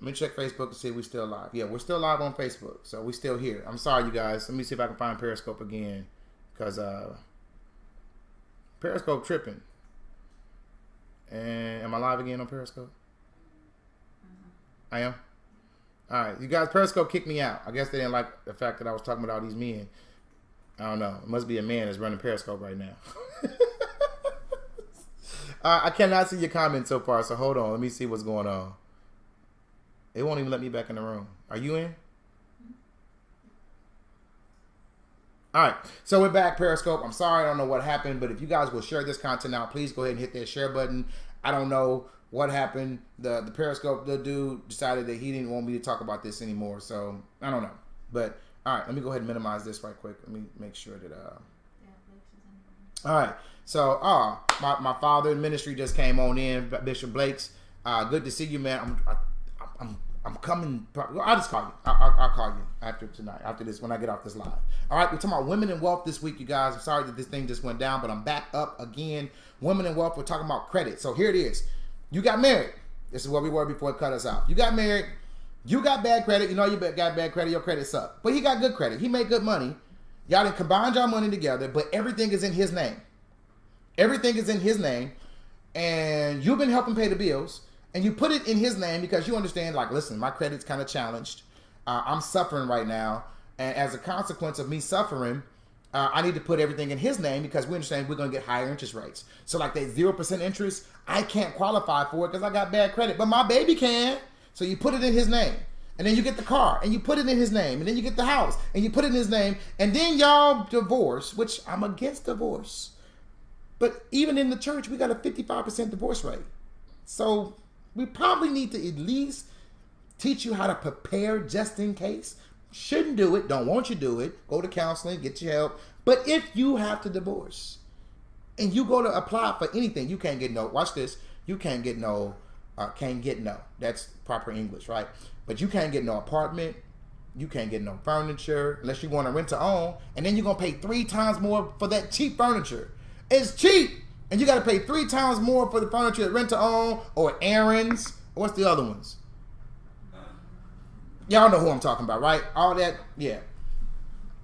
Let me check Facebook to see if we're still live. Yeah, we're still live on Facebook, so we're still here. I'm sorry, you guys. Let me see if I can find Periscope again, because Periscope tripping. And am I live again on Periscope? I am. All right, you guys. Periscope kicked me out. I guess they didn't like the fact that I was talking about all these men. I don't know. It must be a man that's running Periscope right now. I cannot see your comments so far, so hold on. Let me see what's going on. It won't even let me back in the room. Are you in? All right, so we're back, Periscope. I'm sorry, I don't know what happened, but if you guys will share this content out, please go ahead and hit that share button. I don't know what happened. The Periscope, the dude decided that he didn't want me to talk about this anymore, so I don't know. But all right, let me go ahead and minimize this right quick. Let me make sure that all right. So, my father in ministry just came on in, Bishop Blake's. Good to see you, man. I'm coming. I'll just call you. I'll call you after tonight, after this, when I get off this live. All right, we're talking about women and wealth this week, you guys. I'm sorry that this thing just went down, but I'm back up again. Women and wealth. We're talking about credit. So here it is. You got married. This is where we were before it cut us off. You got married. You got bad credit. You know you got bad credit. Your credit sucked. But he got good credit. He made good money. Y'all done combined y'all money together, but everything is in his name. Everything is in his name, and you've been helping pay the bills, and you put it in his name because you understand, like, listen, my credit's kind of challenged. I'm suffering right now, and as a consequence of me suffering, I need to put everything in his name because we understand we're going to get higher interest rates. So like that 0% interest, I can't qualify for it because I got bad credit, but my baby can. So you put it in his name, and then you get the car, and you put it in his name, and then you get the house, and you put it in his name, and then y'all divorce, which I'm against divorce. But even in the church, we got a 55% divorce rate. So we probably need to at least teach you how to prepare just in case. Shouldn't do it. Don't want you to do it. Go to counseling, get your help. But if you have to divorce and you go to apply for anything, you can't get no, watch this, you can't get no, that's proper English, right? But you can't get no apartment. You can't get no furniture unless you want to rent to own. And then you're going to pay 3 times more for that cheap furniture. It's cheap, and you got to pay 3 times more for the furniture at rent to own or Aaron's. What's the other ones? Y'all know who I'm talking about, right? All that, yeah.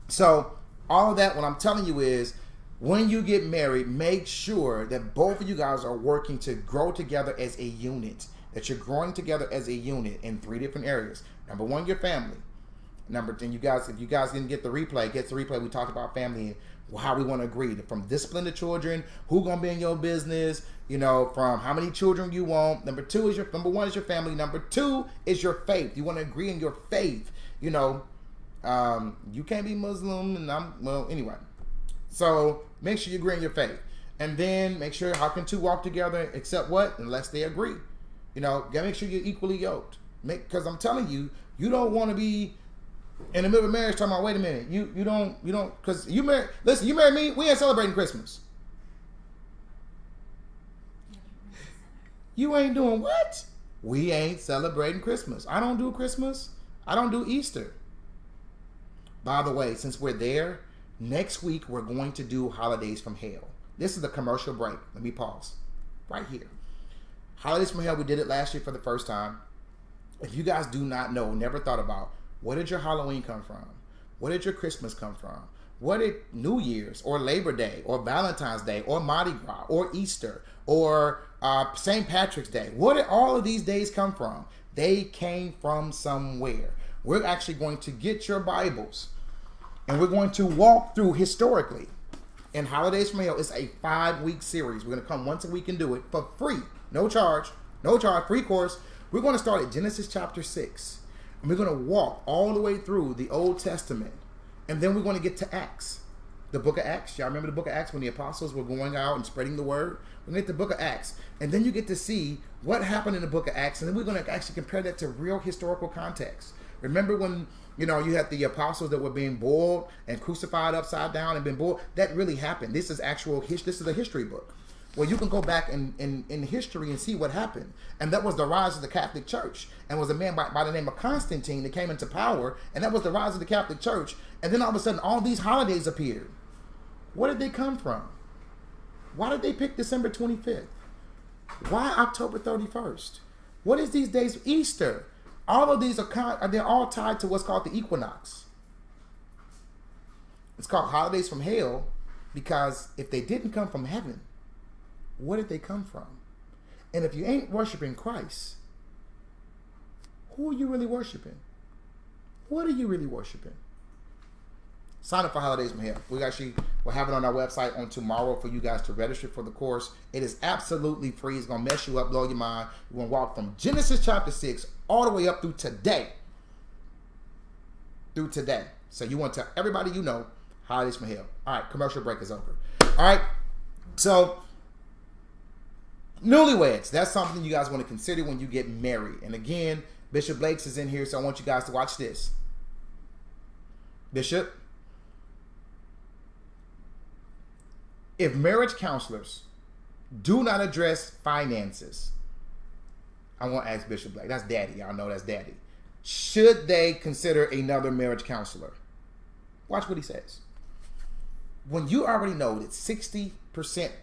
So all of that, what I'm telling you is, when you get married, make sure that both of you guys are working to grow together as a unit. That you're growing together as a unit in 3 different areas. Number 1, your family. Number 10, you guys, if you guys didn't get the replay, get the replay. We talked about family. How we want to agree, from discipline the children, who gonna be in your business, from how many children you want. Number 1 is your family. Number 2 is your faith. You want to agree in your faith. You can't be Muslim, and anyway. So make sure you agree in your faith, and then make sure, how can 2 walk together except what? Unless they agree. Gotta make sure you're equally yoked. Because I'm telling you, you don't want to be in the middle of marriage talking about, wait a minute, you don't, because you married me, we ain't celebrating Christmas. You ain't doing what? We ain't celebrating Christmas. I don't do Christmas. I don't do Easter. By the way, since we're there, next week we're going to do Holidays from Hell. This is the commercial break. Let me pause right here. Holidays from Hell, we did it last year for the first time. If you guys do not know, never thought about, where did your Halloween come from? Where did your Christmas come from? What did New Year's or Labor Day or Valentine's Day or Mardi Gras or Easter or St. Patrick's Day? Where did all of these days come from? They came from somewhere. We're actually going to get your Bibles and we're going to walk through historically. And Holidays from Hell is a 5-week series. We're going to come once a week and do it for free. No charge, free course. We're going to start at Genesis chapter 6. And we're going to walk all the way through the Old Testament. And then we're going to get to Acts. The book of Acts. Y'all remember the book of Acts when the apostles were going out and spreading the word? We're going to get the book of Acts. And then you get to see what happened in the book of Acts. And then we're going to actually compare that to real historical context. Remember when, you had the apostles that were being boiled and crucified upside down and been boiled? That really happened. This is this is a history book. Well, you can go back in history and see what happened. And that was the rise of the Catholic Church. And was a man by the name of Constantine that came into power. And that was the rise of the Catholic Church. And then all of a sudden, all these holidays appeared. Where did they come from? Why did they pick December 25th? Why October 31st? What is these days? Easter. All of these they're all tied to what's called the equinox. It's called holidays from hell because if they didn't come from heaven, where did they come from? And if you ain't worshiping Christ, who are you really worshiping? What are you really worshiping? Sign up for Holidays from Hell. We'll have it on our website on tomorrow for you guys to register for the course. It is absolutely free. It's going to mess you up, blow your mind. You're going to walk from Genesis chapter 6 all the way up through today. So you want to tell everybody you know, Holidays from Hell. All right, commercial break is over. All right, so newlyweds. That's something you guys want to consider when you get married. And again, Bishop Blakes is in here, so I want you guys to watch this. Bishop, if marriage counselors do not address finances, I want to ask Bishop Blake. That's daddy. Y'all know that's daddy. Should they consider another marriage counselor? Watch what he says. When you already know that 60%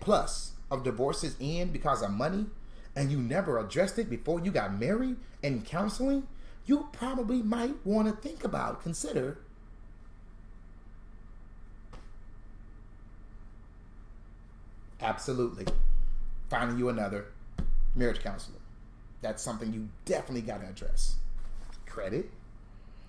plus of divorces end because of money, and you never addressed it before you got married and counseling, you probably might want to consider absolutely finding you another marriage counselor. That's something you definitely got to address. Credit.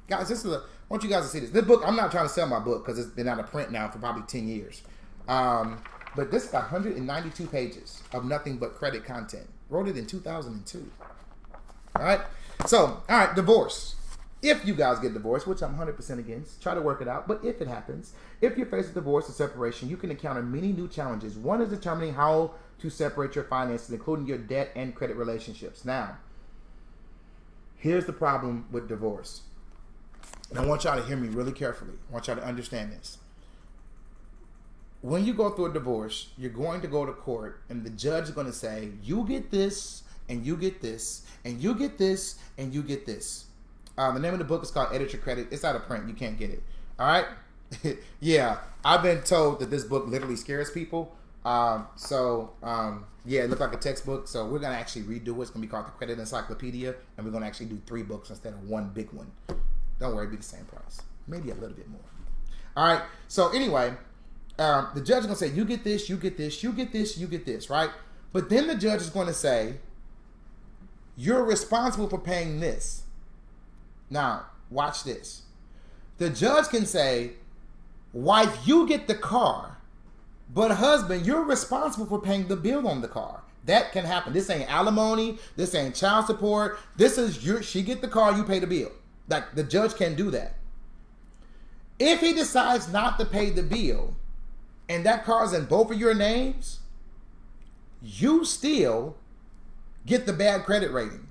Guys, I want you guys to see this. This book, I'm not trying to sell my book because it's been out of print now for probably 10 years. But this got 192 pages of nothing but credit content. Wrote it in 2002. All right. So, all right, divorce. If you guys get divorced, which I'm 100% against, try to work it out. But if it happens, if you're faced with divorce or separation, you can encounter many new challenges. One is determining how to separate your finances, including your debt and credit relationships. Now, here's the problem with divorce. And I want y'all to hear me really carefully. I want y'all to understand this. When you go through a divorce, you're going to go to court, and the judge is going to say, you get this, and you get this, and you get this, and you get this. The name of the book is called Edit Your Credit. It's out of print. You can't get it. All right? Yeah, I've been told that this book literally scares people. Yeah, it looked like a textbook. So we're going to actually redo it. It's going to be called the Credit Encyclopedia, and we're going to actually do 3 books instead of 1 big one. Don't worry, it'll be the same price. Maybe a little bit more. All right? So anyway, the judge is going to say, you get this, you get this, you get this, you get this, right? But then the judge is going to say, you're responsible for paying this. Now, watch this. The judge can say, wife, you get the car, but husband, you're responsible for paying the bill on the car. That can happen. This ain't alimony. This ain't child support. This is she get the car, you pay the bill. Like, the judge can do that. If he decides not to pay the bill, and that car's in both of your names, you still get the bad credit rating.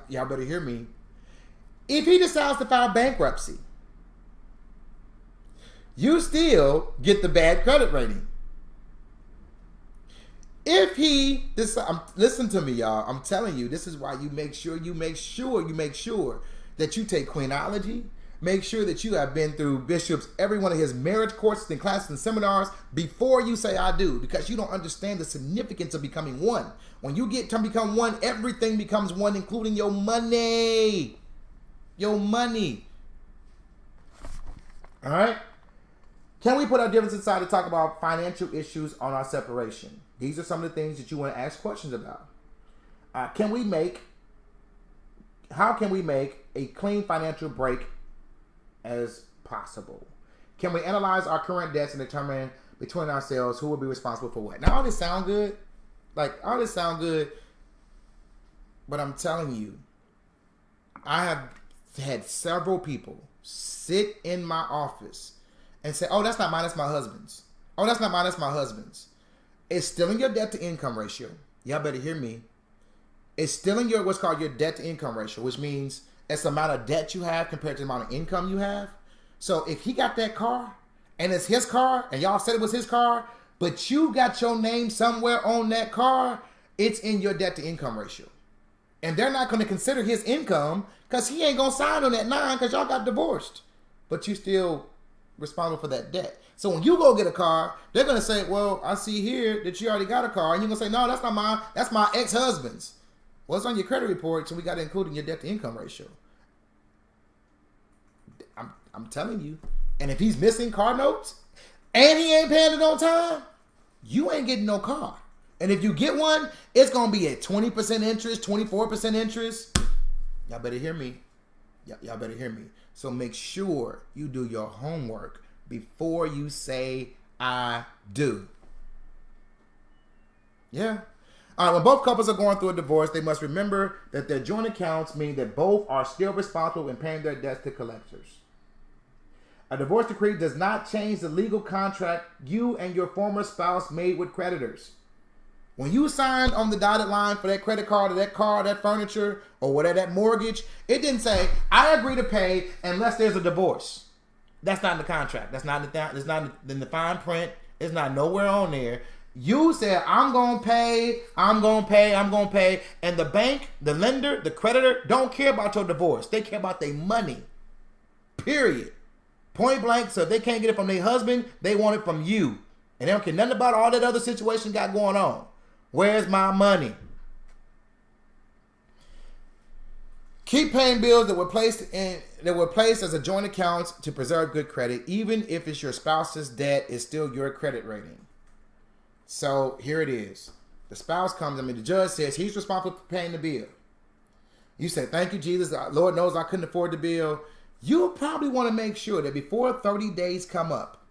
Y'all better hear me. If he decides to file bankruptcy, you still get the bad credit rating. If he decides, listen to me, y'all. I'm telling you, this is why you make sure that you take Queenology. Make sure that you have been through Bishop's every one of his marriage courses and classes and seminars before you say I do, because you don't understand the significance of becoming one. When you get to become one, everything becomes one, including your money. Your money. All right? Can we put our differences aside to talk about financial issues on our separation? These are some of the things that you want to ask questions about. How can we make a clean financial break as possible? Can we analyze our current debts and determine between ourselves who will be responsible for what? Now, all this sound good. But I'm telling you, I have had several people sit in my office and say, oh, that's not mine, that's my husband's. Oh, that's not mine, that's my husband's. It's still in your debt to income ratio. Y'all better hear me. It's still in your what's called your debt to income ratio, which means it's the amount of debt you have compared to the amount of income you have. So if he got that car and it's his car and y'all said it was his car, but you got your name somewhere on that car, it's in your debt to income ratio. And they're not going to consider his income because he ain't going to sign on that 9 because y'all got divorced. But you still responsible for that debt. So when you go get a car, they're going to say, well, I see here that you already got a car. And you're going to say, no, that's not mine. That's my ex-husband's. Well, it's on your credit report, so we got to include in your debt to income ratio. I'm telling you. And if he's missing car notes and he ain't paying it on time, you ain't getting no car. And if you get one, it's going to be at 20% interest, 24% interest. Y'all better hear me. Y'all better hear me. So make sure you do your homework before you say, I do. Yeah. When both couples are going through a divorce, they must remember that their joint accounts mean that both are still responsible in paying their debts to collectors. A divorce decree does not change the legal contract you and your former spouse made with creditors. When you signed on the dotted line for that credit card or that car, that furniture, or whatever, that mortgage, it didn't say, I agree to pay unless there's a divorce. That's not in the contract. That's not in the fine print. It's not nowhere on there. You said, I'm going to pay. And the bank, the lender, the creditor don't care about your divorce. They care about their money. Period. Point blank. So if they can't get it from their husband, they want it from you. And they don't care nothing about all that other situation got going on. Where's my money? Keep paying bills that were placed as a joint account to preserve good credit, even if it's your spouse's debt, is still your credit rating. So here it is. The spouse comes, the judge says he's responsible for paying the bill. You say, thank you, Jesus. Lord knows I couldn't afford the bill. You'll probably want to make sure that before 30 days come up,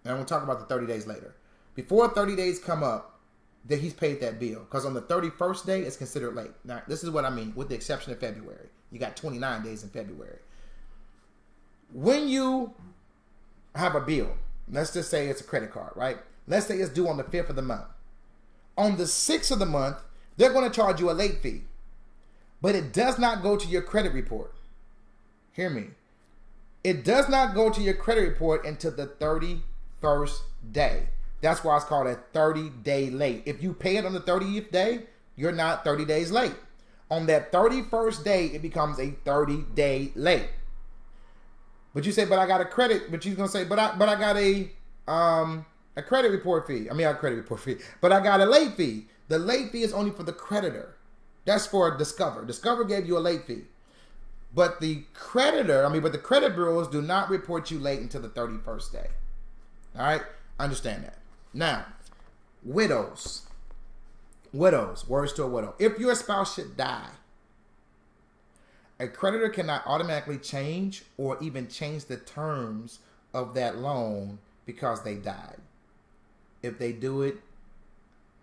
and I'm going to talk about the 30 days later, before 30 days come up, that he's paid that bill. Because on the 31st day, it's considered late. Now, this is what I mean, with the exception of February. You got 29 days in February. When you have a bill, let's just say it's a credit card, right? Let's say it's due on the 5th of the month. On the 6th of the month, they're going to charge you a late fee. But it does not go to your credit report. Hear me. It does not go to your credit report until the 31st day. That's why it's called a 30-day late. If you pay it on the 30th day, you're not 30 days late. On that 31st day, it becomes a 30-day late. But you say, but I got a credit. But you're gonna say, but I got a credit report fee. I mean, a credit report fee. But I got a late fee. The late fee is only for the creditor. That's for Discover. Discover gave you a late fee. But the credit bureaus do not report you late until the 31st day. All right, understand that. Now, widows, words to a widow. If your spouse should die, a creditor cannot automatically change or even change the terms of that loan because they died. If they do it,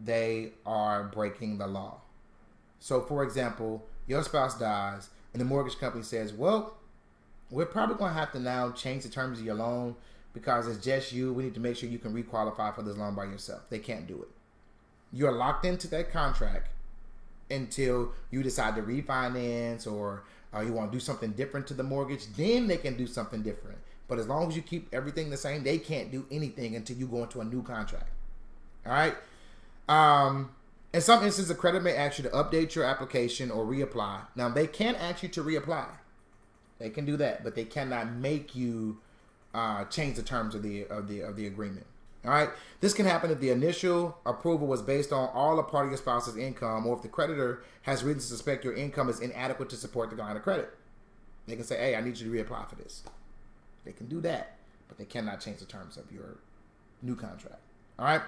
they are breaking the law. So, for example, your spouse dies and the mortgage company says, well, we're probably going to have to now change the terms of your loan because it's just you. We need to make sure you can requalify for this loan by yourself. They can't do it. You're locked into that contract until you decide to refinance or you want to do something different to the mortgage. Then they can do something different. But as long as you keep everything the same, they can't do anything until you go into a new contract. All right? In some instances, the creditor may ask you to update your application or reapply. Now, they can ask you to reapply. They can do that, but they cannot make you change the terms of the agreement. All right. This can happen if the initial approval was based on all or part of your spouse's income, or if the creditor has reason to suspect your income is inadequate to support the line of credit. They can say, "Hey, I need you to reapply for this." They can do that, but they cannot change the terms of your new contract. All right.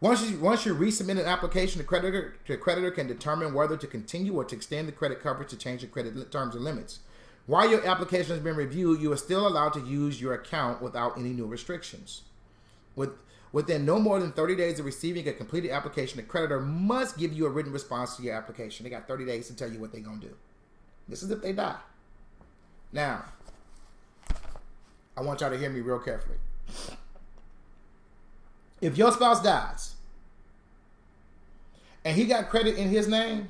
Once you resubmit an application, the creditor can determine whether to continue or to extend the credit coverage to change the credit terms and limits. While your application has been reviewed, you are still allowed to use your account without any new restrictions. Within no more than 30 days of receiving a completed application, the creditor must give you a written response to your application. They got 30 days to tell you what they're going to do. This is if they die. Now, I want y'all to hear me real carefully. If your spouse dies and he got credit in his name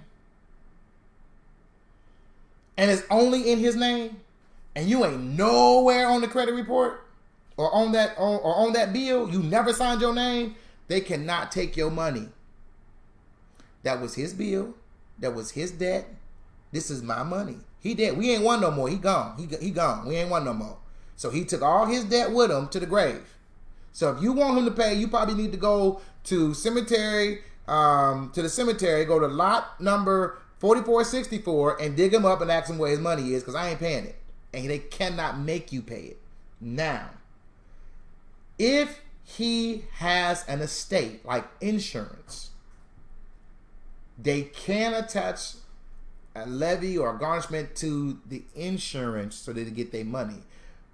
and it's only in his name and you ain't nowhere on the credit report or on that bill, you never signed your name, they cannot take your money. That was his bill. That was his debt. This is my money. He dead. We ain't one no more. He gone. He gone. We ain't one no more. So he took all his debt with him to the grave. So if you want him to pay, you probably need to go to the cemetery, go to lot number 4464 and dig him up and ask him where his money is, because I ain't paying it. And they cannot make you pay it. Now, if he has an estate, like insurance, they can attach a levy or a garnishment to the insurance so that they get their money.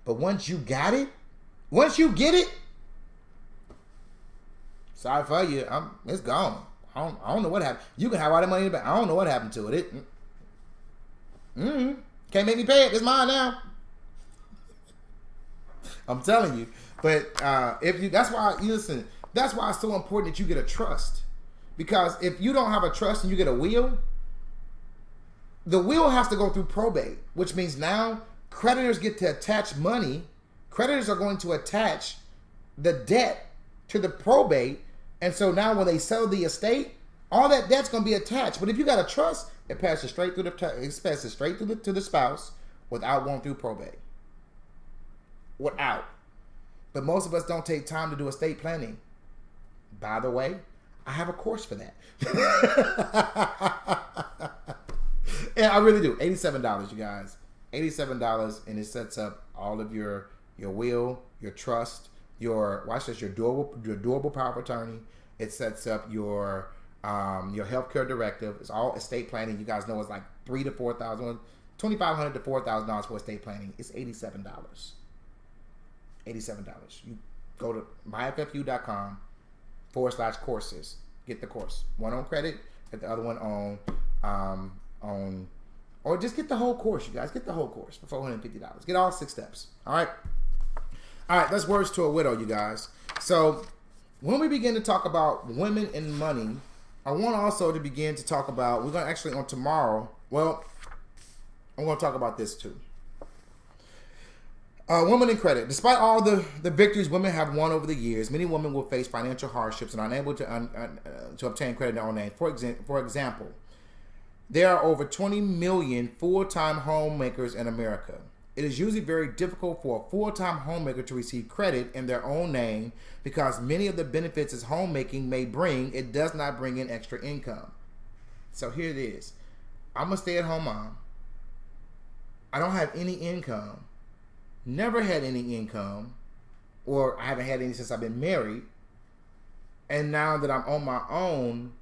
But once you got it, once you get it, sorry for you, it's gone. I don't know what happened. You can have all the money in the bank. I don't know what happened to it. Can't make me pay it. It's mine now. I'm telling you. But that's why it's so important that you get a trust. Because if you don't have a trust and you get a will, the will has to go through probate, which means now creditors get to attach money. Creditors are going to attach the debt to the probate. And so now when they sell the estate, all that debt's going to be attached. But if you got a trust, it passes straight through to the spouse without going through probate. Without. But most of us don't take time to do estate planning. By the way, I have a course for that. And I really do. $87, you guys. $87, and it sets up all of your will, your trust, your durable power of attorney. It sets up your healthcare directive. It's all estate planning. You guys know it's like $3,000 to $4,000, $2,500 to $4,000 for estate planning. It's $87. $87. You go to myffu.com/courses. Get the course. One on credit, get the other one on or just get the whole course, you guys. Get the whole course for $450. Get all 6 steps. All right. That's Words to a Widow, you guys. So when we begin to talk about women and money, I want also to begin to talk about, we're going to actually on tomorrow, well, I'm going to talk about this too. Women in credit. Despite all the victories women have won over the years, many women will face financial hardships and are unable to obtain credit in their own name. For example, there are over 20 million full-time homemakers in America. It is usually very difficult for a full-time homemaker to receive credit in their own name because many of the benefits as homemaking may bring, it does not bring in extra income. So here it is. I'm a stay-at-home mom. I don't have any income. Never had any income, or I haven't had any since I've been married. And now that I'm on my own,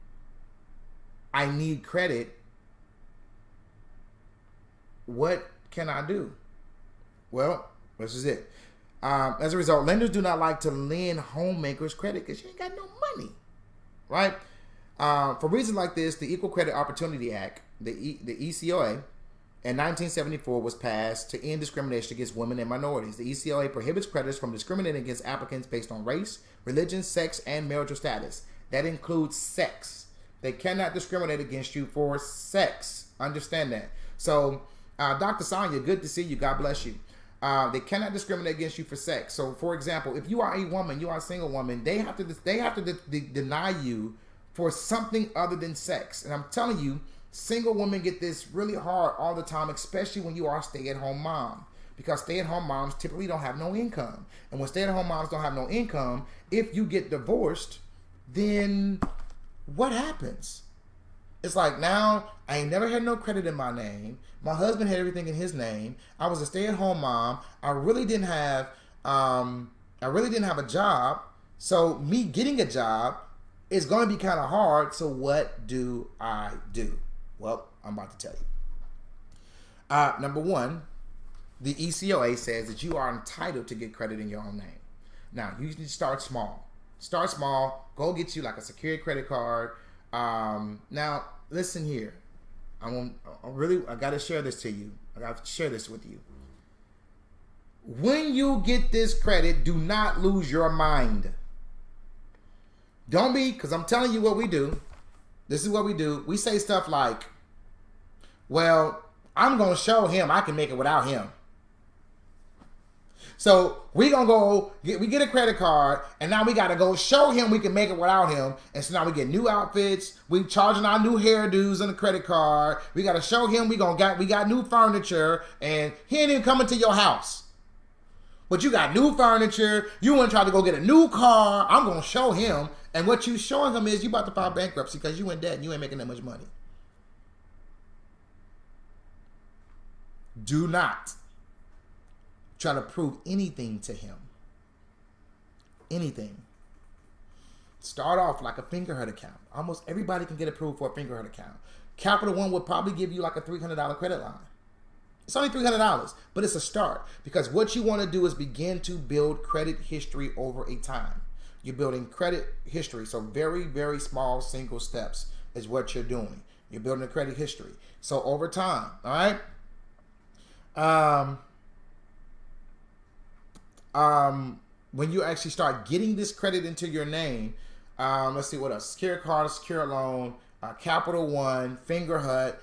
I need credit. What can I do? Well, this is it. As a result, lenders do not like to lend homemakers credit because you ain't got no money, right? For reasons like this, the Equal Credit Opportunity Act, the ECOA, in 1974 was passed to end discrimination against women and minorities. The ECOA prohibits creditors from discriminating against applicants based on race, religion, sex, and marital status. That includes sex. They cannot discriminate against you for sex. Understand that. So, Dr. Sonia, good to see you. God bless you. They cannot discriminate against you for sex. So, for example, if you are a woman, you are a single woman, they have to deny you for something other than sex. And I'm telling you, single women get this really hard all the time, especially when you are a stay-at-home mom. Because stay-at-home moms typically don't have no income. And when stay-at-home moms don't have no income, if you get divorced, then what happens? It's like, now I ain't never had no credit in my name. My husband had everything in his name. I was a stay-at-home mom. I really didn't have a job. So me getting a job is going to be kind of hard. So what do I do? Well, I'm about to tell you. Number one, the ECOA says that you are entitled to get credit in your own name. Now, you need to start small. Start small. Go get you like a secured credit card. Now, listen here. I got to share this to you. I got to share this with you. When you get this credit, do not lose your mind. Don't be, because I'm telling you what we do. This is what we do. We say stuff like, well, I'm going to show him I can make it without him. So we get a credit card, and now we got to go show him we can make it without him. And so now we get new outfits. We charging our new hairdos on the credit card. We got to show him we got new furniture, and he ain't even coming to your house. But you got new furniture. You want to try to go get a new car. I'm going to show him. And what you showing him is you about to file bankruptcy because you in debt and you ain't making that much money. Do not try to prove anything to him. Anything. Start off like a Fingerhut account. Almost everybody can get approved for a Fingerhut account. Capital One would probably give you like a $300 credit line. It's only $300, but it's a start, because what you want to do is begin to build credit history over a time. You're building credit history. So very, very small single steps is what you're doing. You're building a credit history. So over time, all right? When you actually start getting this credit into your name, let's see what else. Secure card, secure loan, Capital One, Fingerhut.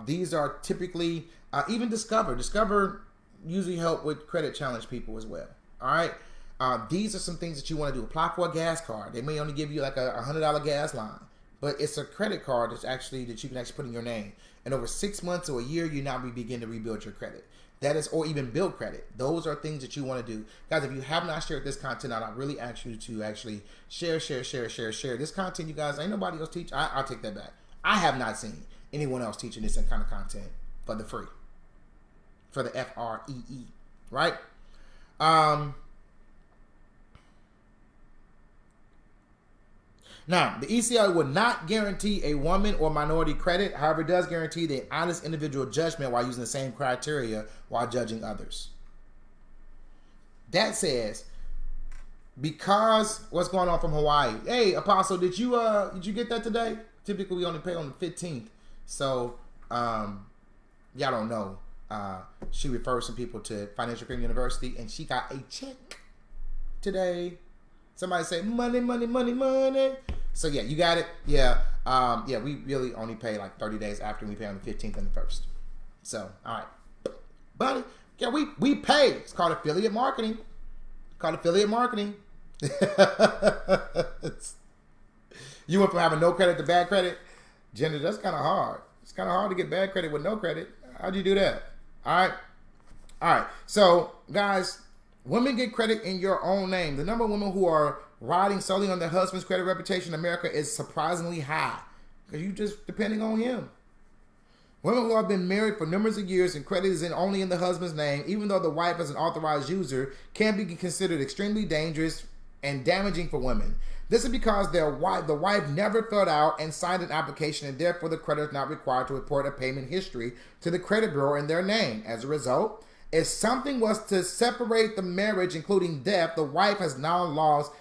These are typically, even Discover. Discover usually help with credit challenge people as well. All right. These are some things that you want to do. Apply for a gas card. They may only give you like a $100 gas line, but it's a credit card that you can actually put in your name. And over 6 months or a year, you now begin to rebuild your credit. That is, or even build credit. Those are things that you want to do. Guys, if you have not shared this content out, I really ask you to actually share this content. You guys, ain't nobody else teach. I'll take that back. I have not seen anyone else teaching this kind of content for the free. For the FREE, right? Now, the ECL will not guarantee a woman or minority credit. However, it does guarantee the honest individual judgment while using the same criteria while judging others. That says, because what's going on from Hawaii? Hey, Apostle, did you get that today? Typically, we only pay on the 15th. So, y'all don't know. She referred some people to Financial Freedom University, and she got a check today. Somebody say money, money, money, money. So yeah, you got it. Yeah, we really only pay like 30 days after. We pay on the 15th and the 1st. So all right, buddy. Yeah, we pay. It's called affiliate marketing. You went from having no credit to bad credit. Gender, that's kind of hard. It's kind of hard to get bad credit with no credit. How'd you do that? All right. So guys, women get credit in your own name. The number of women who are riding solely on their husband's credit reputation in America is surprisingly high, because you just depending on him. Women who have been married for numerous of years and credit is only in the husband's name, even though the wife is an authorized user, can be considered extremely dangerous and damaging for women. This is because the wife never filled out and signed an application, and therefore the creditor is not required to report a payment history to the credit bureau in their name. As a result, if something was to separate the marriage, including death, the wife is now lost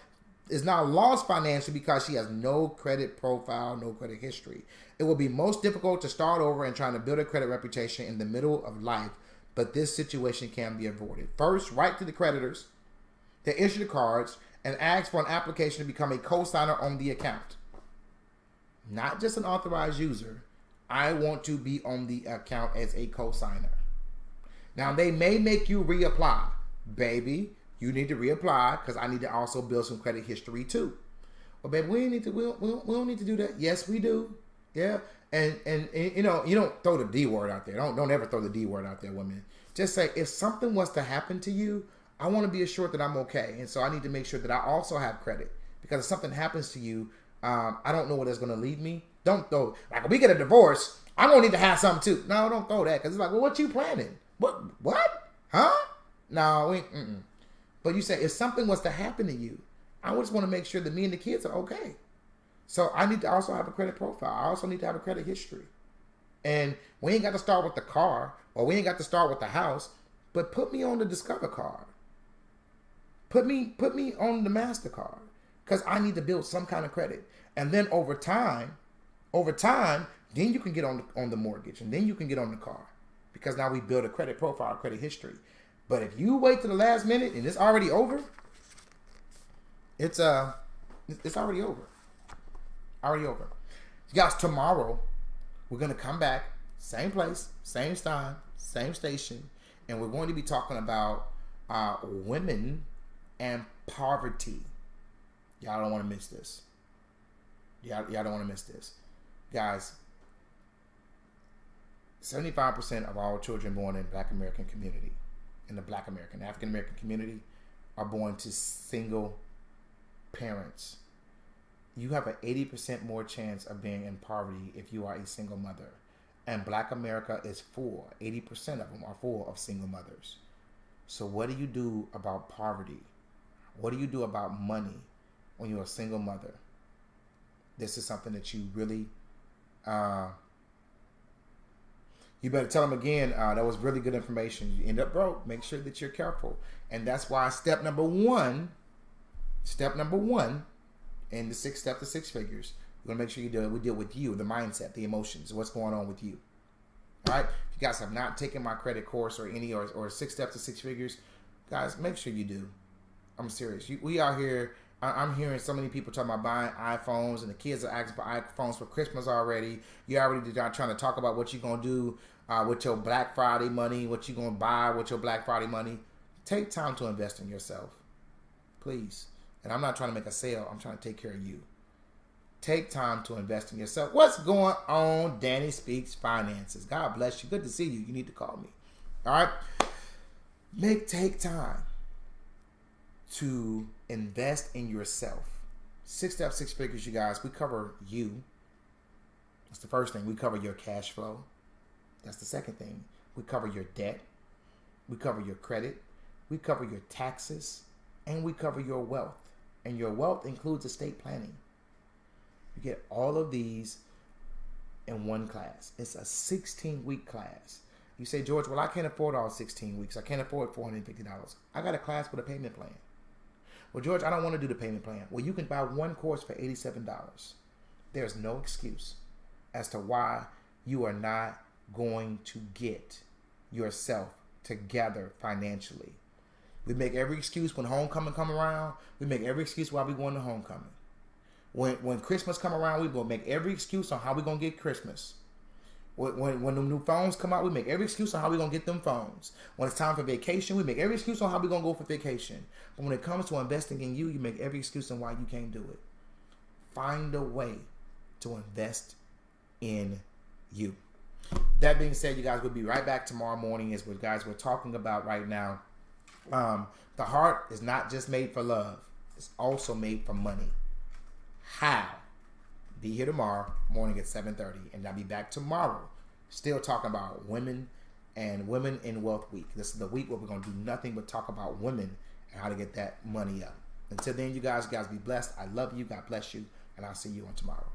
financially because she has no credit profile, no credit history. It will be most difficult to start over and trying to build a credit reputation in the middle of life, but this situation can be avoided. First, write to the creditors that issue the cards and ask for an application to become a co-signer on the account. Not just an authorized user. I want to be on the account as a co-signer. Now, they may make you reapply. Baby, you need to reapply because I need to also build some credit history too. Well, baby, we don't need to do that. Yes, we do. Yeah. And you know, you don't throw the D word out there. Don't ever throw the D word out there, women. Just say, if something was to happen to you, I want to be assured that I'm okay. And so I need to make sure that I also have credit, because if something happens to you, I don't know where that's going to lead me. Don't throw, like, if we get a divorce, I'm going to need to have something too. No, don't throw that, because it's like, well, what you planning? What? Huh? No, But you say, if something was to happen to you, I just want to make sure that me and the kids are okay. So I need to also have a credit profile. I also need to have a credit history. And we ain't got to start with the car, or we ain't got to start with the house, but put me on the Discover card. Put me on the MasterCard, because I need to build some kind of credit. And then over time, then you can get on the mortgage, and then you can get on the car, because now we build a credit profile, credit history. But if you wait to the last minute and it's already over, it's already over. Already over. Guys, tomorrow we're gonna come back, same place, same time, same station, and we're going to be talking about women and poverty. Y'all don't want to miss this. Y'all don't want to miss this. Guys, 75% of all children born in Black American community, in the Black American, African American community, are born to single parents. You have an 80% more chance of being in poverty if you are a single mother. And Black America is full. 80% of them are full of single mothers. So what do you do about poverty? What do you do about money when you're a single mother? This is something that you really, you better tell them again. That was really good information. You end up broke. Make sure that you're careful. And that's why step number one in the 6 steps to 6 figures, we're going to make sure we deal with you, the mindset, the emotions, what's going on with you. All right. If you guys have not taken my credit course or 6 steps to 6 figures, guys, make sure you do. I'm serious. We out here. I'm hearing so many people talking about buying iPhones, and the kids are asking for iPhones for Christmas already. You're already trying to talk about what you're going to do with your Black Friday money, what you're going to buy with your Black Friday money. Take time to invest in yourself, please. And I'm not trying to make a sale. I'm trying to take care of you. Take time to invest in yourself. What's going on? Danny Speaks Finances. God bless you. Good to see you. You need to call me. All right? Take time to invest in yourself. 6 steps, 6 figures, you guys. We cover you. That's the first thing. We cover your cash flow. That's the second thing. We cover your debt. We cover your credit. We cover your taxes. And we cover your wealth. And your wealth includes estate planning. You get all of these in one class. It's a 16-week class. You say, George, well, I can't afford all 16 weeks. I can't afford $450. I got a class with a payment plan. Well, George, I don't want to do the payment plan. Well, you can buy one course for $87. There's no excuse as to why you are not going to get yourself together financially. We make every excuse when homecoming come around. We make every excuse why we going to homecoming. When Christmas come around, we will make every excuse on how we going to get Christmas. When the new phones come out, we make every excuse on how we're going to get them phones. When it's time for vacation, we make every excuse on how we're going to go for vacation. But when it comes to investing in you, you make every excuse on why you can't do it. Find a way to invest in you. That being said, you guys, we'll be right back tomorrow morning as what guys we're talking about right now. The heart is not just made for love. It's also made for money. How? Be here tomorrow morning at 7:30, and I'll be back tomorrow still talking about women and Women in Wealth Week. This is the week where we're going to do nothing but talk about women and how to get that money up. Until then, you guys be blessed. I love you. God bless you, and I'll see you on tomorrow.